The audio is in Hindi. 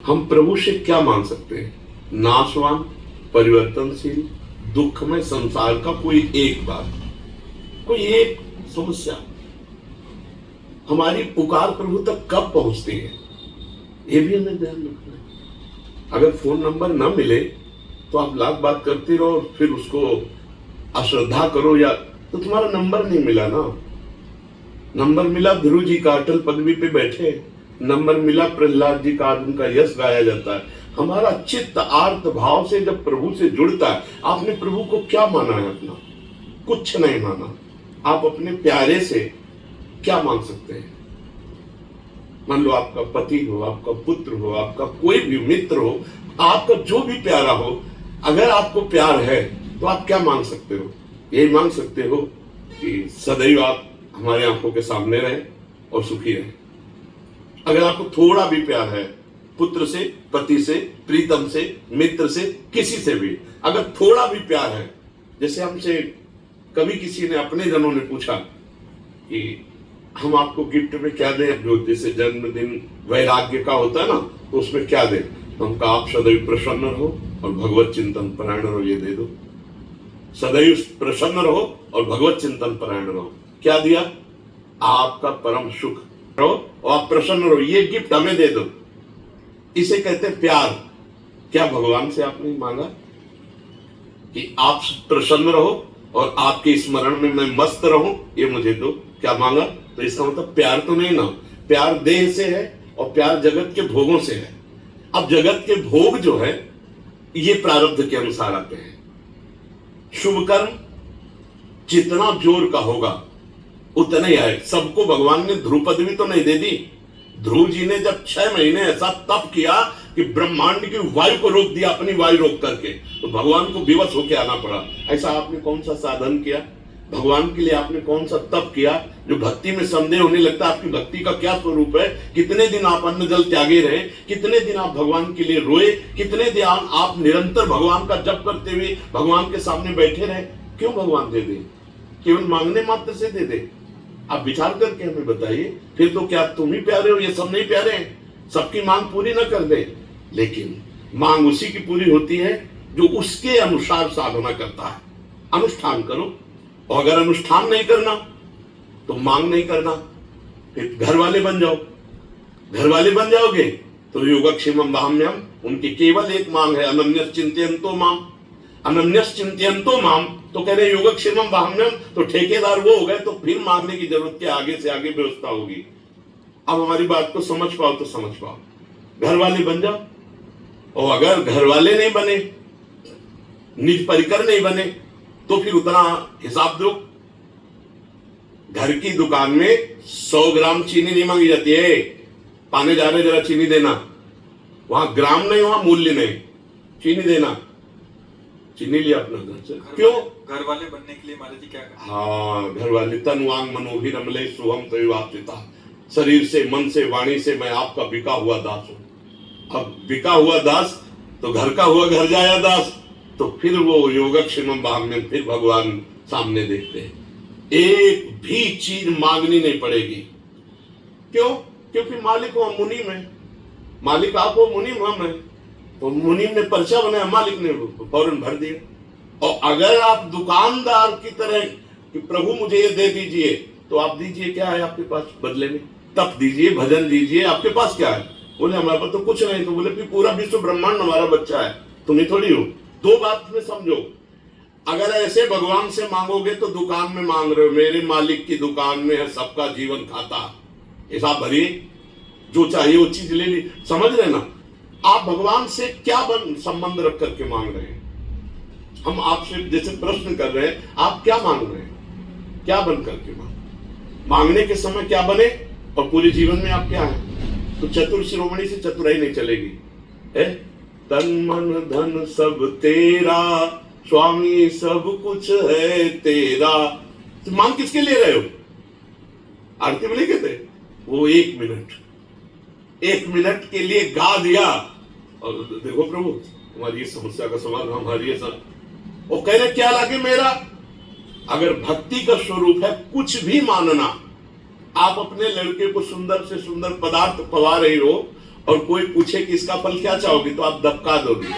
हम प्रभु से क्या मांग सकते हैं? नाशवान, परिवर्तनशील, दुखमय संसार का कोई एक बात, कोई एक समस्या हमारी पुकार प्रभु तक कब पहुंचती है, ये भी हमें ध्यान रखना है। अगर फोन नंबर न मिले तो आप लाख बात करते रहो और फिर उसको अश्रद्धा करो, या तो तुम्हारा नंबर नहीं मिला ना। नंबर मिला ध्रुव जी का, अटल पदवी पे बैठे। नंबर मिला प्रहलाद जी का, आज उनका यश गाया जाता है। हमारा चित्त आर्त भाव से जब प्रभु से जुड़ता है, आपने प्रभु को क्या माना है अपना? कुछ नहीं माना। आप अपने प्यारे से क्या मांग सकते हैं? मान लो आपका पति हो, आपका पुत्र हो, आपका कोई भी मित्र हो, आपका जो भी प्यारा हो, अगर आपको प्यार है तो आप क्या मांग सकते हो? यही मांग सकते हो कि सदैव आप हमारे आंखों के सामने रहे और सुखी रहे। अगर आपको थोड़ा भी प्यार है, पुत्र से, पति से, प्रीतम से, मित्र से, किसी से भी अगर थोड़ा भी प्यार है, जैसे हमसे कभी किसी ने, अपने जनों ने पूछा कि हम आपको गिफ्ट में क्या दें, जो जैसे जन्मदिन वैराग्य का होता है ना, तो उसमें क्या दें? तो हम कहा आप सदैव प्रसन्न रहो और भगवत चिंतन परायण रहो, ये दे दो। सदैव प्रसन्न रहो और भगवत चिंतन परायण रहो। क्या दिया? आपका परम सुख रहो और आप प्रसन्न रहो, ये गिफ्ट हमें दे दो। इसे कहते हैं प्यार। क्या भगवान से आपने मांगा कि आप प्रसन्न रहो और आपके स्मरण में मैं मस्त रहूं, ये मुझे दो? क्या मांगा? तो इसका मतलब प्यार तो नहीं ना। प्यार देह से है और प्यार जगत के भोगों से है। अब जगत के भोग जो है ये प्रारब्ध के अनुसार आते हैं। शुभ कर्म जितना जोर का होगा उतना ही आए। सबको भगवान ने ध्रुव पदवी तो नहीं दे दी। ध्रुव जी ने जब 6 महीने ऐसा तप किया कि ब्रह्मांड की वायु को रोक दिया, अपनी वायु रोक करके, तो भगवान को विवश होकर आना पड़ा। ऐसा आपने कौन सा साधन किया? भगवान के लिए आपने कौन सा तप किया? जो भक्ति में संदेह होने लगता है आपकी भक्ति का क्या स्वरूप है। कितने दिन आप अन्न जल त्यागे रहे, कितने दिन आप भगवान के लिए रोए, कितने दिन आप निरंतर भगवान का जप करते हुए भगवान के सामने बैठे रहे। क्यों भगवान दे दे? केवल मांगने मात्र से दे दे? आप विचार करके हमें बताइए। फिर तो क्या तुम ही प्यारे हो, ये सब नहीं प्यारे हैं? सबकी मांग पूरी ना कर दे, लेकिन मांग उसी की पूरी होती है जो उसके अनुसार साधना करता है। अनुष्ठान करो, और अगर अनुष्ठान नहीं करना तो मांग नहीं करना। फिर घर वाले बन जाओ। घर वाले बन जाओगे तो योगक्षेमम वहाम्यम, उनकी केवल एक मांग है, अनन्यस चिंतयन्तो माम। अनन्यस चिंतयन्तो माम तो कह रहे योगक्षेमम वहाम्यम, तो ठेकेदार वो हो गए, तो फिर मांगने की जरूरत क्या? आगे से आगे व्यवस्था होगी। अब हमारी बात को समझ पाओ तो समझ पाओ। घर वाले बन जाओ, और अगर घर वाले नहीं बने, निज परिकर नहीं बने, तो फिर उतना हिसाब दो। घर की दुकान में 100 ग्राम चीनी नहीं मांगी जाती है। पाने जा रहे जरा चीनी देना, वहां ग्राम नहीं, वहां मूल्य नहीं, चीनी देना। चीनी लिया अपना घर से। क्यों? घर वाले बनने के लिए महाराज जी क्या करें? हाँ, घर वाले तन वांग मनोभिरमले सुहम तयवाप्सिता, शरीर से, मन से, वाणी से मैं आपका बिका हुआ दास हूं। अब बिका हुआ दास तो घर का हुआ घर जाया दास, तो फिर वो योगक्षेमम वहाम्यम, फिर भगवान सामने देखते हैं। एक भी चीज मांगनी नहीं पड़ेगी। क्यों? क्योंकि मालिक हो, मुनीम है। मालिक आप हो, मुनीम हम है। तो मुनीम ने पर्चा बनाया, मालिक ने फौरन भर दिया। और अगर आप दुकानदार की तरह कि प्रभु मुझे ये दे दीजिए, तो आप दीजिए। क्या है आपके पास बदले में? तप दीजिए, भजन दीजिए, आपके पास क्या है? बोले हमारे पास तो कुछ नहीं। तो बोले फिर पूरा विश्व ब्रह्मांड हमारा बच्चा है, तुम ही थोड़ी हो। दो बात में समझो, अगर ऐसे भगवान से मांगोगे तो दुकान में मांग रहे हो। मेरे मालिक की दुकान में है सबका जीवन खाता, हिसाब भरिए, जो चाहिए वो चीज ले ली। समझ रहे ना? आप भगवान से क्या संबंध रख करके मांग रहे हैं? हम आपसे जैसे प्रश्न कर रहे हैं, आप क्या मांग रहे हैं? क्या बन करके मांगने के समय क्या बने, और पूरे जीवन में आप क्या है? तो चतुर शिरोमणि से चतुराई नहीं चलेगी। है तन मन धन सब तेरा, स्वामी सब कुछ है तेरा। तो मांग किसके लिए रहे हो? आरती में लिखे थे वो 1 मिनट के लिए गा दिया, और देखो प्रभु तुम्हारी समस्या का समाधान हमारी है सर। वो कह रहे क्या लगे मेरा? अगर भक्ति का स्वरूप है कुछ भी मानना, आप अपने लड़के को सुंदर से सुंदर पदार्थ पवा रही हो और कोई पूछे कि इसका फल क्या चाहोगे तो आप दबका दोगे।